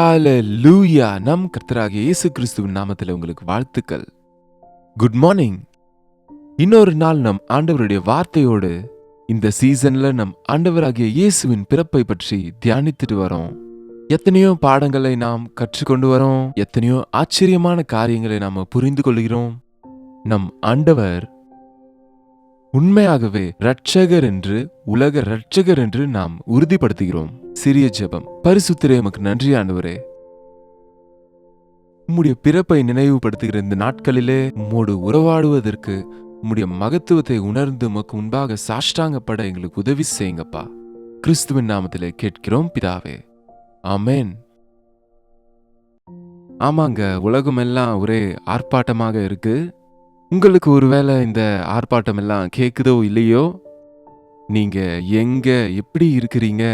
ஹalleluya! நம் கர்த்தராகிய இயேசு கிறிஸ்துவின் நாமத்தில் உங்களுக்கு வாழ்த்துக்கள். Good morning. இன்னொரு நாள் நம் ஆண்டவருடைய வார்த்தையோடு இந்த சீசன்ல நம் ஆண்டவராகிய இயேசுவின் பிறப்பை பற்றி தியானித்துட்டு வரோம். எத்தனையோ பாடங்களை நாம் கற்றுக்கொண்டு வரோம். எத்தனையோ ஆச்சரியமான காரியங்களை நாம் புரிந்து கொள்கிறோம். நம் ஆண்டவர் உண்மையாகவே இரட்சகர் என்று, உலக இரட்சகர் என்று நாம் உறுதிப்படுத்துகிறோம். சிறிய ஜெபம். பரிசுத்தரே, உமக்கு நன்றி ஆண்டவரே. உம்முடைய பிறப்பை நினைவுபடுத்துகிற இந்த நாட்களிலே உம்மோடு உறவாடுவதற்கு, உம்முடைய மகத்துவத்தை உணர்ந்து உமக்கு முன்பாக சாஷ்டாங்கப்பட எங்களுக்கு உதவி செய்யுங்கப்பா. கிறிஸ்துவின் நாமத்திலே கேட்கிறோம் பிதாவே, ஆமென். ஆமாங்க, உலகமெல்லாம் ஒரே ஆர்ப்பாட்டமாக இருக்கு. உங்களுக்கு ஒருவேளை இந்த ஆர்ப்பாட்டம் எல்லாம் கேக்குதோ இல்லையோ, நீங்க எங்க எப்படி இருக்கிறீங்க?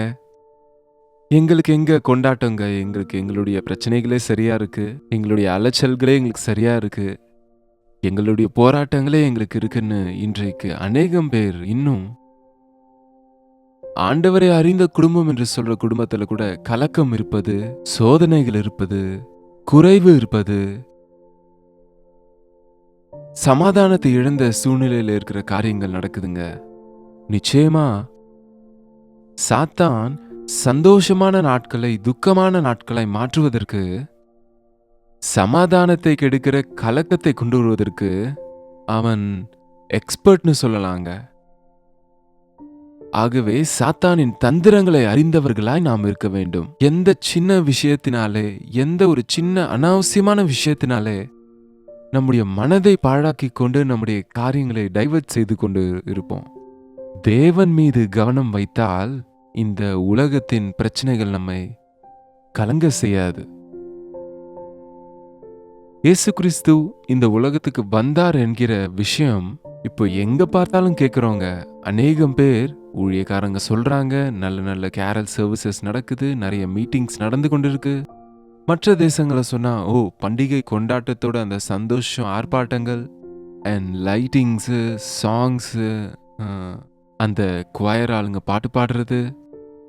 எங்களுக்கு எங்க கொண்டாட்டங்க? எங்களுக்கு எங்களுடைய பிரச்சனைகளே சரியா இருக்கு. எங்களுடைய அலைச்சல்களே எங்களுக்கு சரியா இருக்கு. எங்களுடைய போராட்டங்களே எங்களுக்கு இருக்குன்னு இன்றைக்கு அநேகம் பேர் இன்னும் ஆண்டவரை அறிந்த குடும்பம் என்று சொல்ற குடும்பத்துல கூட கலக்கம் இருப்பது, சோதனைகள் இருப்பது, குறைவு இருப்பது, சமாதானத்தை இழந்த சூழ்நிலையில இருக்கிற காரியங்கள் நடக்குதுங்க. நிச்சயமா சாத்தான் சந்தோஷமான நாட்களை துக்கமான நாட்களை மாற்றுவதற்கு, சமாதானத்தை கெடுக்கிற கலக்கத்தை கொண்டு வருவதற்கு அவன் எக்ஸ்பர்ட்னு சொல்லலாங்க. ஆகவே சாத்தானின் தந்திரங்களை அறிந்தவர்களாய் நாம் இருக்க வேண்டும். எந்த சின்ன விஷயத்தினாலே, எந்த ஒரு சின்ன அனாவசியமான விஷயத்தினாலே நம்முடைய மனதை பாழாக்கி கொண்டு நம்முடைய காரியங்களை டைவர்ட் செய்து கொண்டு இருப்போம். தேவன் மீது கவனம் வைத்தால் இந்த உலகத்தின் பிரச்சனைகள் நம்மை கலங்க செய்யாது. இயேசு கிறிஸ்து இந்த உலகத்துக்கு வந்தார் என்கிற விஷயம் இப்போ எங்க பார்த்தாலும் கேட்குறோங்க. அநேகம் பேர் ஊழியக்காரங்க சொல்றாங்க, நல்ல நல்ல கேரல் சர்வீசஸ் நடக்குது, நிறைய மீட்டிங்ஸ் நடந்து கொண்டிருக்கு. மற்ற தேசங்களை சொன்னா, பண்டிகை கொண்டாட்டத்தோட அந்த சந்தோஷம், ஆர்ப்பாட்டங்கள் அண்ட் லைட்டிங்ஸு, சாங்ஸு, அந்த குவயர் ஆளுங்க பாட்டு பாடுறது,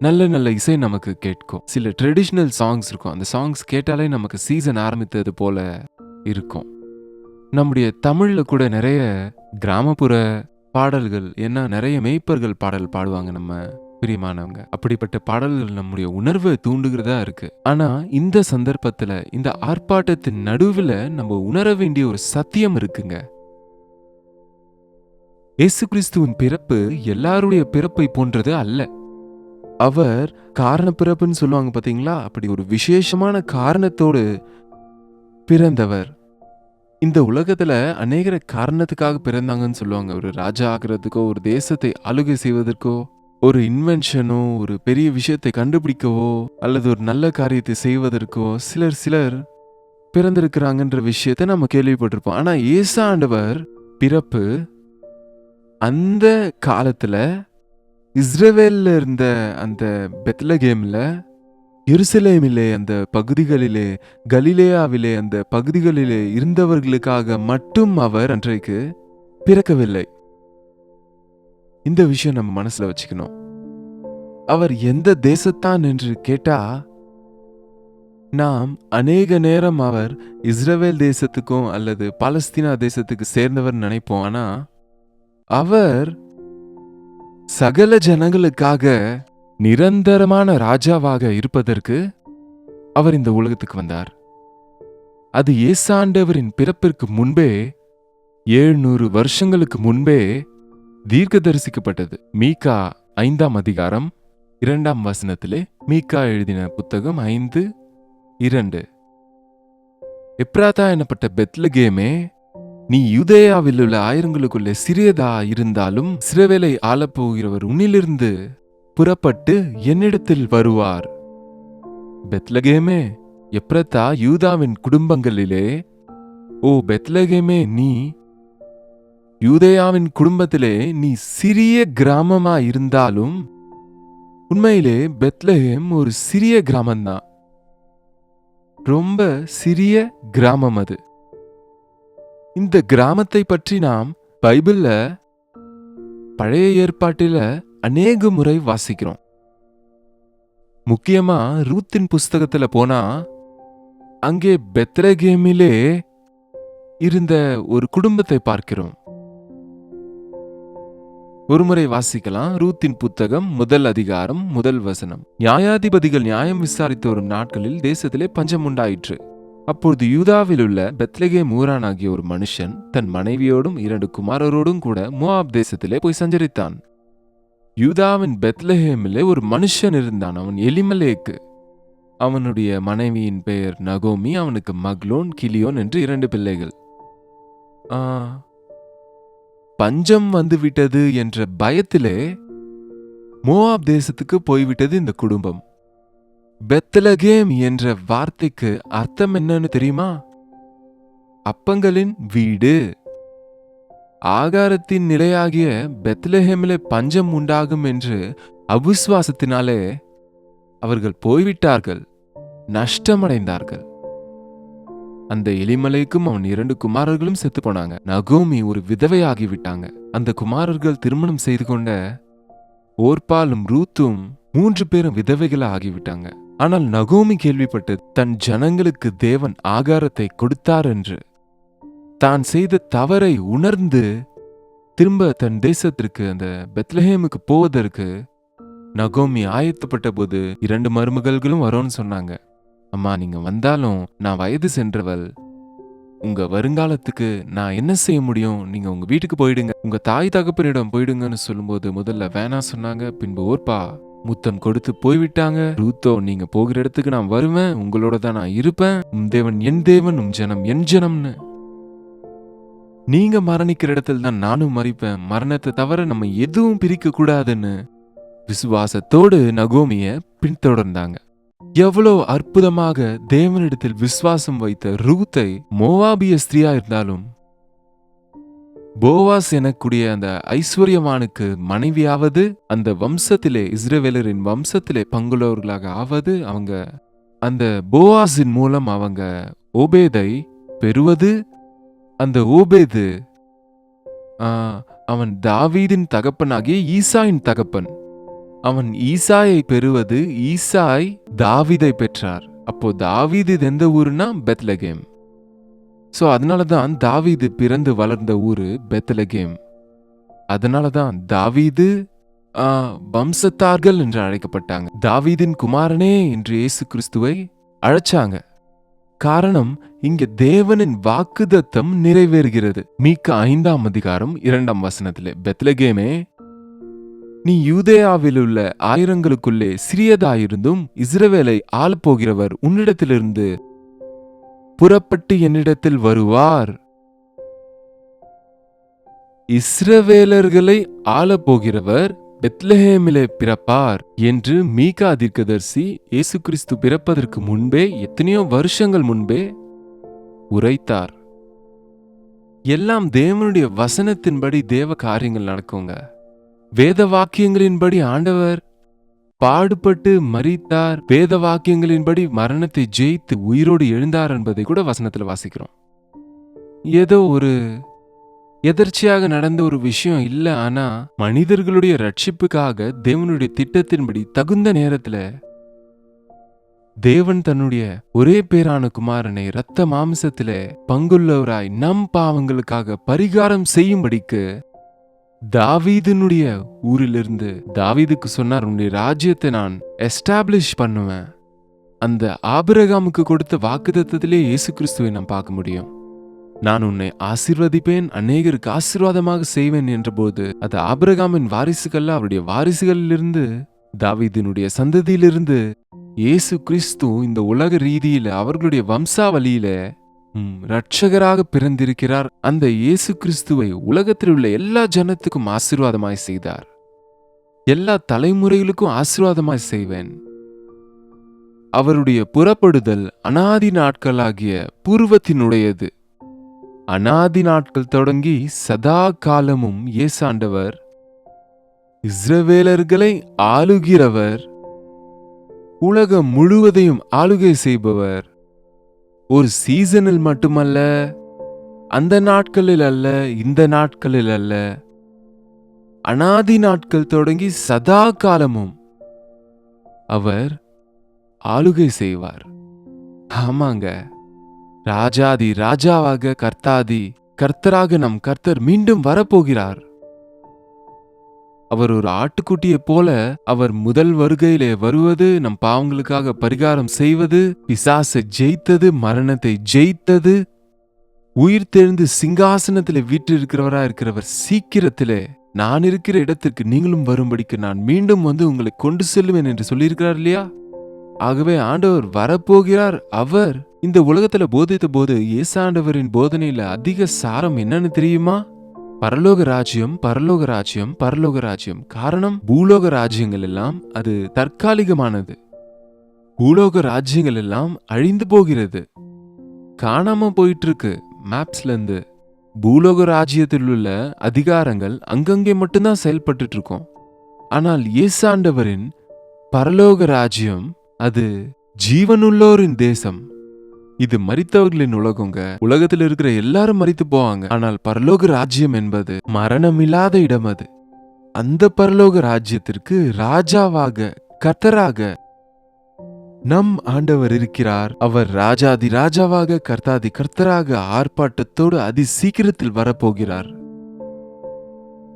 நல்ல நல்ல இசை நமக்கு கேட்கும். சில ட்ரெடிஷ்னல் சாங்ஸ் இருக்கும். அந்த சாங்ஸ் கேட்டாலே நமக்கு சீசன் ஆரம்பித்தது போல இருக்கும். நம்முடைய தமிழ்ல கூட நிறைய கிராமப்புற பாடல்கள், ஏன்னா நிறைய மேய்ப்பர்கள் பாடல் பாடுவாங்க நம்ம பிரியமானவங்க. அப்படிப்பட்ட பாடல்கள் நம்முடைய உணர்வை தூண்டுகிறதா இருக்கு. ஆனா இந்த சந்தர்ப்பத்துல, இந்த ஆர்ப்பாட்டத்தின் நடுவுல நம்ம உணர வேண்டிய ஒரு சத்தியம் இருக்குங்க. இயேசு கிறிஸ்துவின் பிறப்பு எல்லாருடைய பிறப்பை போன்றது அல்ல. அவர் காரண பிறப்புன்னு சொல்லுவாங்க பாத்தீங்களா? அப்படி ஒரு விசேஷமான காரணத்தோடு பிறந்தவர். இந்த உலகத்துல அநேக காரணத்துக்காக பிறந்தாங்கன்னு சொல்லுவாங்க. ஒரு ராஜா ஆகிறதுக்கோ, ஒரு தேசத்தை ஆளுகை செய்வதற்கோ, ஒரு இன்வென்ஷனோ, ஒரு பெரிய விஷயத்தை கண்டுபிடிக்கவோ, அல்லது ஒரு நல்ல காரியத்தை செய்வதற்கோ சிலர் பிறந்திருக்கிறாங்கன்ற விஷயத்தை நம்ம கேள்விப்பட்டிருப்போம். ஆனா இயேசு ஆண்டவர் பிறப்பு அந்த காலத்துல இஸ்ரவேல்ல இருந்த அந்த பெத்லகேம்ல, எருசலேமிலே அந்த பகுதிகளிலே, கலிலேயாவிலே அந்த பகுதிகளிலே இருந்தவர்களுக்காக மட்டும் அவர் அன்றைக்கு பிறக்கவில்லை. இந்த விஷயம் நம்ம மனசுல வச்சுக்கணும். அவர் எந்த தேசத்தான் என்று கேட்டா, நாம் அநேக நேரம் அவர் இஸ்ரவேல் தேசத்துக்கும் அல்லது பாலஸ்தீனா தேசத்துக்கு சேர்ந்தவர் நினைப்போம். ஆனா அவர் சகல ஜனங்களுக்காக நிரந்தரமான ராஜாவாக இருப்பதற்கு அவர் இந்த உலகத்துக்கு வந்தார். அது இயேசு ஆண்டவரின் பிறப்பிற்கு முன்பே, 700 வருஷங்களுக்கு முன்பே தீர்க்கதரிசிக்கப்பட்டது. மீகா 5ஆம் அதிகாரம் 2ஆம் வசனத்திலே, மீகா எழுதின புத்தகம் 5:2, எப்ராத்தா எனப்பட்ட பெத்லகேமே, நீ யூதேயாவில் உள்ள ஆயிரங்களுக்குள்ளே சிறியதா இருந்தாலும் இஸ்ரவேலை ஆளப்போகிறவர் உன்னிலிருந்து புறப்பட்டு என்னிடத்தில் வருவார். பெத்லகேமே, எப்ராத்தா யூதாவின் குடும்பங்களிலே, பெத்லகேமே, நீ யூதேயாவின் குடும்பத்திலே நீ சிறிய கிராமமா இருந்தாலும், உண்மையிலே பெத்லகேம் ஒரு சிறிய கிராமம்தான். ரொம்ப சிறிய கிராமம் அது. இந்த கிராமத்தை பற்றி நாம் பைபிள்ல, பழைய ஏற்பாட்டில அநேக முறை வாசிக்கிறோம். முக்கியமா ரூத்தின் புஸ்தகத்துல போனா அங்கே பெத்லகேமிலே இருந்த ஒரு குடும்பத்தை பார்க்கிறோம். ஒருமுறை வாசிக்கலாம். ரூத்தின் புத்தகம் 1 அதிகாரம் 1 வசனம். நியாயாதிபதிகள் நியாயம் விசாரித்த ஒரு நாட்களில் தேசத்திலே பஞ்சம் உண்டாயிற்று. அப்பொழுது யூதாவில் உள்ள பெத்லகேம் ஊரானாகிய ஒரு மனுஷன் தன் மனைவியோடும் 2 குமாரரோடும் கூட மோவாப் தேசத்திலே போய் சஞ்சரித்தான். யூதாவின் பெத்லகேமிலே ஒரு மனுஷன் இருந்தான். அவன் எலிமலேக்கு. அவனுடைய மனைவியின் பெயர் நகோமி. அவனுக்கு மக்லோன், கிலியோன் என்று 2 பிள்ளைகள். பஞ்சம் வந்துவிட்டது என்ற பயத்திலே மோவாப் தேசத்துக்கு போய்விட்டது இந்த குடும்பம். பெத்லகேம் என்ற வார்த்தைக்கு அர்த்தம் என்னன்னு தெரியுமா? அப்பங்களின் வீடு. ஆகாரத்தின் நிலையாகிய பெத்லகேமிலே பஞ்சம் உண்டாகும் என்று அவிசுவாசத்தினாலே அவர்கள் போய்விட்டார்கள், நஷ்டமடைந்தார்கள். அந்த எலிமலைக்கும் அவன் 2 குமாரர்களும் செத்து போனாங்க. நகோமி ஒரு விதவையாகி விட்டாங்க. அந்த குமாரர்கள் திருமணம் செய்து கொண்ட ஓர்பாலும் ரூத்தும் 3 பேரும் விதவைகளா ஆகிவிட்டாங்க. ஆனால் நகோமி கேள்விப்பட்டு தன் ஜனங்களுக்கு தேவன் ஆகாரத்தை கொடுத்தார் என்று தான் செய்த தவறை உணர்ந்து திரும்ப தன் தேசத்திற்கு அந்த பெத்லகேமுக்கு போவதற்கு நகோமி ஆயத்தப்பட்ட போது 2 மருமகள்களும் வரோன்னு சொன்னாங்க. அம்மா, நீங்க வந்தாலும் நான் வயது சென்றவள், உங்க வருங்காலத்துக்கு நான் என்ன செய்ய முடியும்? நீங்க உங்க வீட்டுக்கு போயிடுங்க, உங்க தாய் தகப்பனிடம் போயிடுங்கன்னு சொல்லும்போது முதல்ல வேணா சொன்னாங்க. பின்பு ஓர்பா முத்தம் கொடுத்து போய்விட்டாங்க. ரூத்தோ, நீங்க போகிற இடத்துக்கு நான் வருவேன், உங்களோட தான் நான் இருப்பேன், உம் தேவன் என் தேவன், உம் ஜனம் என் ஜனம்னு. நீங்க மரணிக்கிற இடத்துல தான் நானும் மறிப்பேன், மரணத்தை தவிர நம்ம எதுவும் பிரிக்க கூடாதுன்னு விசுவாசத்தோடு நகோமிய பின்தொடர்ந்தாங்க. எவ்வளவு அற்புதமாக தேவனிடத்தில் விசுவாசம் வைத்த ரூத்தை மோவாபிய ஸ்திரீயா இருந்தாலும் போவாஸ் எனக்கூடிய அந்த ஐஸ்வர்யவானுக்கு மனைவியாவது, அந்த வம்சத்திலே இஸ்ரவேலரின் வம்சத்திலே பங்குள்ளவர்களாக ஆவது, அவங்க அந்த போவாஸின் மூலம் அவங்க ஓபேதை பெறுவது. அந்த ஓபேது அவன் தாவீதின் தகப்பனாகிய ஈசாயின் தகப்பன். அவன் ஈசாயை பெறுவது, ஈசாய் தாவீதை பெற்றார். அப்போ தாவீது எந்த ஊருனா பெத்லகேம். சோ அதனாலதான் தாவீது பிறந்து வளர்ந்த ஊரு பெத்லகேம். அதனாலதான் தாவீது வம்சத்தார்கள் என்று அழைக்கப்பட்டாங்க. தாவீதின் குமாரனே என்று இயேசு கிறிஸ்துவை அழைச்சாங்க. காரணம், இங்க தேவனின் வாக்குத்தத்தம் நிறைவேறுகிறது. மீகா 5 அதிகாரம் 2 வசனத்திலே, பெத்லகேமே, நீ யூதேயாவில் உள்ள ஆயிரங்களுக்குள்ளே சிறியதாயிருந்தும் இஸ்ரவேலை ஆளப்போகிறவர் உன்னிடத்திலிருந்து புறப்பட்டு என்னிடத்தில் வருவார். இஸ்ரவேலர்களை ஆளப்போகிறவர் பெத்லகேமிலே பிறப்பார் என்று மீகா தீர்க்கதரிசி இயேசு கிறிஸ்து பிறப்பதற்கு முன்பே, எத்தனையோ வருஷங்கள் முன்பே உரைத்தார். எல்லாம் தேவனுடைய வசனத்தின்படி தேவ காரியங்கள் நடக்குங்க. வேத வாக்கியங்களின்படி ஆண்டவர் பாடுபட்டு மரித்தார், வேத வாக்கியங்களின்படி மரணத்தை ஜெயித்து உயிரோடு எழுந்தார் என்பதை கூட வசனத்தில் வாசிக்கிறோம். ஏதோ ஒரு எதர்ச்சியாக நடந்த ஒரு விஷயம் இல்ல. ஆனா மனிதர்களுடைய ரட்சிப்புக்காக தேவனுடைய திட்டத்தின்படி தகுந்த நேரத்துல தேவன் தன்னுடைய ஒரே பேரான குமாரனை இரத்த மாம்சத்திலே பங்குள்ளவராய் நம் பாவங்களுக்காக பரிகாரம் செய்யும்படிக்கு தாவீதினுடைய ஊரிலிருந்து தாவீதுக்கு சொன்னார், உன்னுடைய ராஜ்யத்தை நான் எஸ்டாப்ளிஷ் பண்ணுவேன். அந்த ஆபிரகாமுக்கு கொடுத்த வாக்குத்தத்தத்திலே இயேசு கிறிஸ்துவை நாம் பார்க்க முடியும். நான் உன்னை ஆசீர்வதிப்பேன், அநேகருக்கு ஆசீர்வாதமாக செய்வேன் என்ற போது அது ஆபிரகாமின் வாரிசுகள், அவருடைய வாரிசுகளிலிருந்து, தாவீதினுடைய சந்ததியிலிருந்து இயேசு கிறிஸ்து இந்த உலக ரீதியில அவர்களுடைய வம்சாவளியில ரட்சகராக பிறந்திருக்கிறார். அந்த இயேசு கிறிஸ்துவை உலகத்தில் உள்ள எல்லா ஜனத்துக்கும் ஆசீர்வாதமாய் செய்தார். எல்லா தலைமுறைகளுக்கும் ஆசீர்வாதமாய் செய்வேன். அவருடைய புறப்படுதல் அனாதி நாட்களாகிய பூர்வத்தினுடையது. அனாதி நாட்கள் தொடங்கி சதா காலமும் இயேசாண்டவர் இஸ்ரவேலர்களை ஆளுகிறவர், உலகம் முழுவதையும் ஆளுகை செய்பவர். ஒரு சீசனில் மட்டுமல்ல, அந்த நாட்களில் அல்ல, இந்த நாட்களில் அல்ல, அனாதி நாட்கள் தொடங்கி சதா காலமும் அவர் ஆளுகை செய்வார். ஆமாங்க, ராஜாதி ராஜாவாக கர்த்தாதி கர்த்தராக நம் கர்த்தர் மீண்டும் வரப்போகிறார். அவர் ஒரு ஆட்டுக்குட்டியைப் போல அவர் முதல் வருகையிலே வருவது, நம் பாவங்களுக்காக பரிகாரம் செய்வது, பிசாசை ஜெயித்தது, மரணத்தை ஜெயித்தது, உயிர் தெழுந்து சிங்காசனத்திலே வீற்றிருக்கிறவரா இருக்கிறவர் சீக்கிரத்திலே நான் இருக்கிற இடத்திற்கு நீங்களும் வரும்படிக்கு நான் மீண்டும் வந்து உங்களை கொண்டு செல்லுவேன் என்று சொல்லியிருக்கிறார் இல்லையா? ஆகவே ஆண்டவர் வரப்போகிறார். அவர் இந்த உலகத்துல போதித்த போது இயேசாண்டவரின் போதனையில அதிக சாரம் என்னன்னு தெரியுமா? பரலோக ராஜ்யம், பரலோக ராஜ்யம், பரலோக ராஜ்யம். காரணம், பூலோக ராஜ்யங்கள் எல்லாம் அது தற்காலிகமானது. பூலோக ராஜ்யங்கள் எல்லாம் அழிந்து போகிறது, காணாம போயிட்டு இருக்கு மேப்ஸ்ல இருந்து. பூலோக ராஜ்யத்தில் உள்ள அதிகாரங்கள் அங்கங்கே மட்டும்தான் செயல்பட்டு இருக்கும். ஆனால் இயேசாண்டவரின் பரலோக ராஜ்யம் அது ஜீவனுள்ளோரின் தேசம். இது மரித்தவர்களின் உலகங்க. உலகத்தில் இருக்கிற எல்லாரும் மரித்து போவாங்க. ஆனால் பரலோக ராஜ்யம் என்பது மரணமில்லாத இடம். அது அந்த பரலோக ராஜ்யத்திற்கு ராஜாவாக கர்த்தராக நம் ஆண்டவர் இருக்கிறார். அவர் ராஜாதி ராஜாவாக கர்த்தாதி கர்த்தராக ஆர்ப்பாட்டத்தோடு அதி சீக்கிரத்தில் வரப்போகிறார்.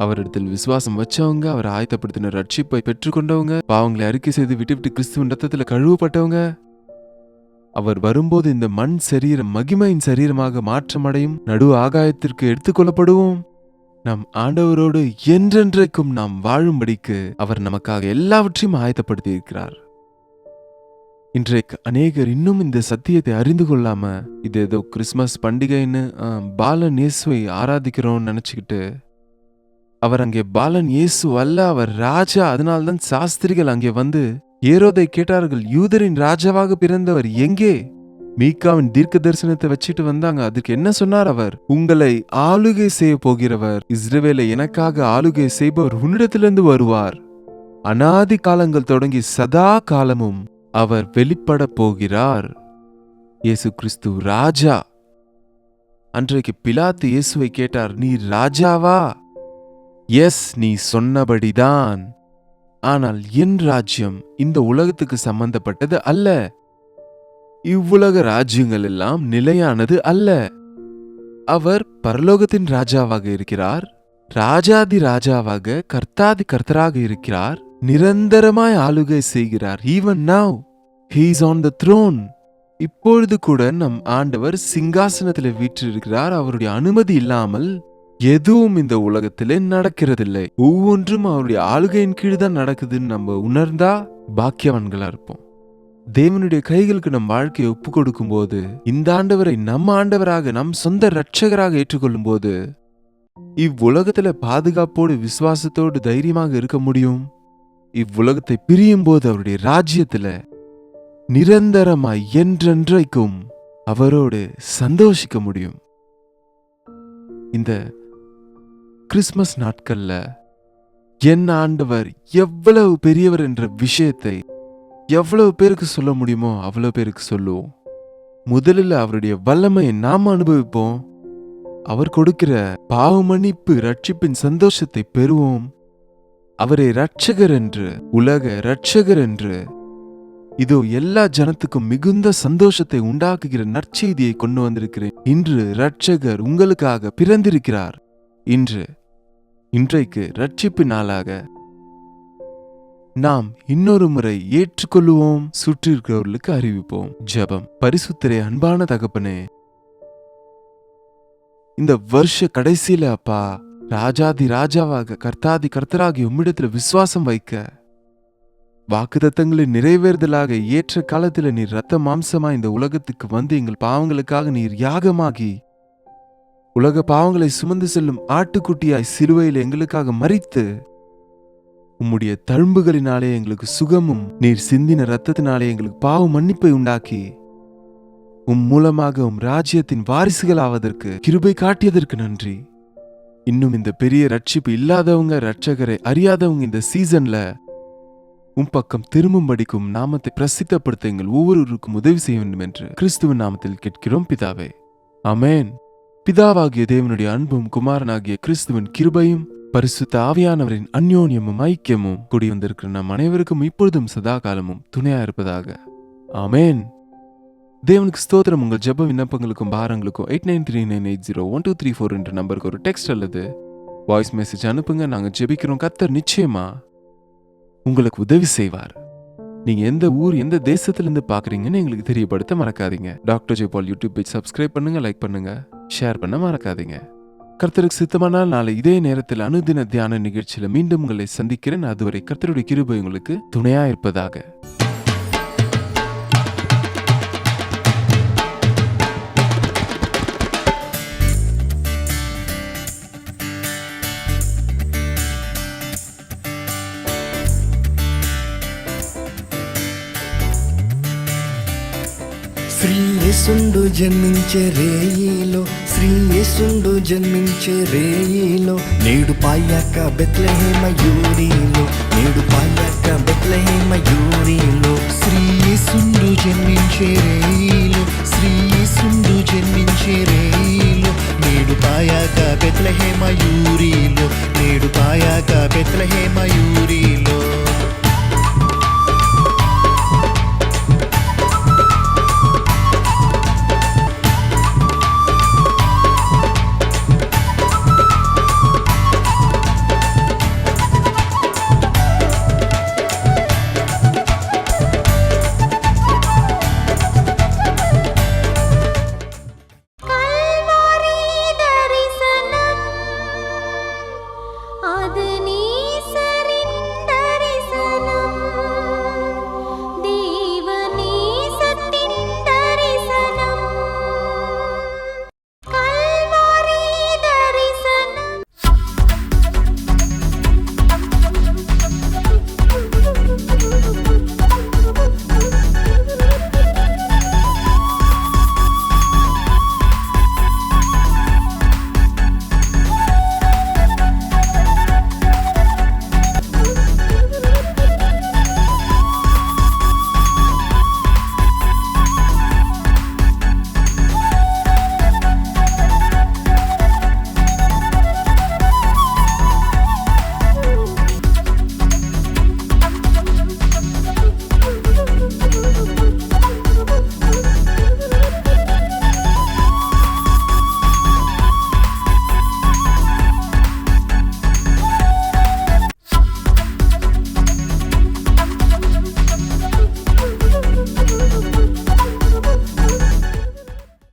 அவரிடத்தில் விசுவாசம் வச்சவங்க, அவர் ஆயத்தப்படுத்தின ரட்சிப்பை பெற்றுக்கொண்டவங்க, பாவங்களை அறிக்கை செய்து விட்டு கிறிஸ்துவின் ரத்தத்துல கழுவப்பட்டவங்க, அவர் வரும்போது இந்த மண் சரீரம் மகிமையின் சரீரமாக மாற்றமடையும். நடு ஆகாயத்திற்கு எடுத்துக்கொள்ளப்படுவோம். நம் ஆண்டவரோடு என்றென்றைக்கும் நாம் வாழும்படிக்கு அவர் நமக்காக எல்லாவற்றையும் ஆயத்தப்படுத்தி இருக்கிறார். இன்றைக்கு அநேகர் இன்னும் இந்த சத்தியத்தை அறிந்து கொள்ளாம, இது ஏதோ கிறிஸ்துமஸ் பண்டிகைன்னு பாலன் இயேசுவை ஆராதிக்கிறோம்னு நினைச்சுக்கிட்டு, அவர் அங்கே பாலன் இயேசு அல்ல, அவர் ராஜா. அதனால்தான் சாஸ்திரிகள் அங்கே வந்து ஏரோதை கேட்டார்கள், யூதரின் ராஜாவாக பிறந்தவர் எங்கே? மீகாவின் தீர்க்க தரிசனத்தை வச்சுட்டு வந்தாங்க. அதுக்கு என்ன சொன்னார் அவர்? உங்களை ஆளுகை செய்ய போகிறவர், இஸ்ரவேலை எனக்காக ஆளுகை செய்பவர் உன்னிடத்திலிருந்து வருவார். அனாதி காலங்கள் தொடங்கி சதா காலமும் அவர் வெளிப்பட போகிறார். இயேசு கிறிஸ்து ராஜா. அன்றைக்கு பிலாத்து இயேசுவை கேட்டார், நீ ராஜாவா? எஸ், நீ சொன்னபடிதான். ஆனால் என் ராஜ்யம் இந்த உலகத்துக்கு சம்பந்தப்பட்டது அல்ல. இவ்வுலக ராஜ்யங்கள் எல்லாம் நிலையானது அல்ல. அவர் பரலோகத்தின் ராஜாவாக இருக்கிறார், ராஜாதி ராஜாவாக கர்த்தாதி கர்த்தராக இருக்கிறார், நிரந்தரமாய் ஆளுகை செய்கிறார். Even now he is on the throne. இப்பொழுது கூட நம் ஆண்டவர் சிங்காசனத்தில் வீற்றிருக்கிறார். அவருடைய அனுமதி இல்லாமல் எதுவும் இந்த உலகத்திலே நடக்கிறதில்லை. ஒவ்வொன்றும் அவருடைய ஆளுகையின் கீழ் தான் நடக்குதுன்னு நம்ம உணர்ந்தா பாக்கியவான்களா இருப்போம். தேவனுடைய கைகளுக்கு நம் வாழ்க்கையை ஒப்பு கொடுக்கும் போது, இந்த ஆண்டவரை நம் ஆண்டவராக நம் சொந்த இரட்சகராக ஏற்றுக்கொள்ளும் போது, இவ்வுலகத்துல பாதுகாப்போடு விசுவாசத்தோடு தைரியமாக இருக்க முடியும். இவ்வுலகத்தை பிரியும் போது அவருடைய ராஜ்யத்துல நிரந்தரமாய் என்றென்றைக்கும் அவரோடு சந்தோஷிக்க முடியும். இந்த கிறிஸ்துமஸ் நாட்கள்ல என் ஆண்டவர் எவ்வளவு பெரியவர் என்ற விஷயத்தை எவ்வளவு பேருக்கு சொல்ல முடியுமோ அவ்வளவு பேருக்கு சொல்லுவோம். முதலில் அவருடைய வல்லமையை நாம் அனுபவிப்போம். அவர் கொடுக்கிற பாவ மன்னிப்பு ரட்சிப்பின் சந்தோஷத்தை பெறுவோம். அவரை இரட்சகர் என்று, உலக இரட்சகர் என்று, இதோ எல்லா ஜனத்துக்கும் மிகுந்த சந்தோஷத்தை உண்டாக்குகிற நற்செய்தியை கொண்டு வந்திருக்கிறேன். இன்று இரட்சகர் உங்களுக்காக பிறந்திருக்கிறார். இன்றைக்கு இரட்சிப்பு நாளாக நாம் இன்னொரு முறை ஏற்றுக்கொள்ளுவோம், சுற்றிருக்கிறவர்களுக்கு அறிவிப்போம். ஜெபம். பரிசுத்தரே, அன்பான தகப்பனே, இந்த வருஷ கடைசியில அப்பா, ராஜாதி ராஜாவாக கர்த்தாதி கர்த்தராகி உம்மிடத்துல விசுவாசம் வைக்க, வாக்குத்தத்தங்களை நிறைவேறுதலாக ஏற்ற காலத்துல நீர் ரத்த மாம்சமா இந்த உலகத்துக்கு வந்து எங்கள் பாவங்களுக்காக நீர் யாகமாகி உலக பாவங்களை சுமந்து செல்லும் ஆட்டுக்குட்டியாய் சிலுவையில் எங்களுக்காக மரித்து, உம்முடைய தழும்புகளினாலே எங்களுக்கு சுகமும் நீர் சிந்தின ரத்தத்தினாலே எங்களுக்கு பாவ மன்னிப்பை உண்டாக்கி, மூலமாக ராஜ்யத்தின் வாரிசுகள் ஆவதற்கு கிருபை காட்டியதற்கு நன்றி. இன்னும் இந்த பெரிய ரட்சிப்பு இல்லாதவங்க, ரட்சகரை அறியாதவங்க இந்த சீசன்ல பக்கம் திரும்பும்படிக்கும் நாமத்தை பிரசித்தப்படுத்த எங்கள் ஒவ்வொருவருக்கும் உதவி செய்ய வேண்டும் என்று கிறிஸ்துவின் நாமத்தில் கேட்கிறோம் பிதாவே, ஆமென். பிதாவாகிய தேவனுடைய அன்பும் குமாரனாகிய கிறிஸ்துவின் கிருபையும் பரிசுத்த ஆவியானவரின் அந்யோன்யமும் ஐக்கியமும் கூடி வந்திருக்கிற நம் அனைவருக்கும் இப்பொழுதும் சதா காலமும் துணையா இருப்பதாக. ஆமென். தேவனுக்கு ஸ்தோத்திரம். உங்கள் ஜெப விண்ணப்பங்களுக்கும் பாரங்களுக்கும் 8939801234 என்ற நம்பருக்கு ஒரு டெக்ஸ்ட் அல்லது வாய்ஸ் மெசேஜ் அனுப்புங்க. நாங்கள் ஜெபிக்கிறோம். கர்த்தர் நிச்சயமா உங்களுக்கு உதவி செய்வார். நீங்க எந்த ஊர், எந்த தேசத்திலிருந்து பாக்குறீங்கன்னு எங்களுக்கு தெரியப்படுத்த மறக்காதீங்க. Doctor Jayapal YouTube page subscribe பண்ணுங்க, லைக் பண்ணுங்க, ஷேர் பண்ண மறக்காதீங்க. கர்த்தருக்கு சித்தமானால் நாளை இதே நேரத்தில் அனுதின தியான நிகழ்ச்சியில மீண்டும் உங்களை சந்திக்கிறேன். அதுவரை கர்த்தருடைய கிருபை உங்களுக்கு துணையா இருப்பதாக. శ్రీ యేసుండు జన్మించే రేయిలో, శ్రీ యేసుండు జన్మించే రేయిలో, నేడు పాయాక బెత్లెహేమ యూరిలో, నేడు పాయాక బెత్లెహేమ యూరిలో. శ్రీ యేసుండు జన్మించే రేయిలో, శ్రీ యేసుండు జన్మించే రేయిలో, నేడు పాయాక బెత్లెహేమ యూరిలో, నేడు పాయాక బెత్లెహేమ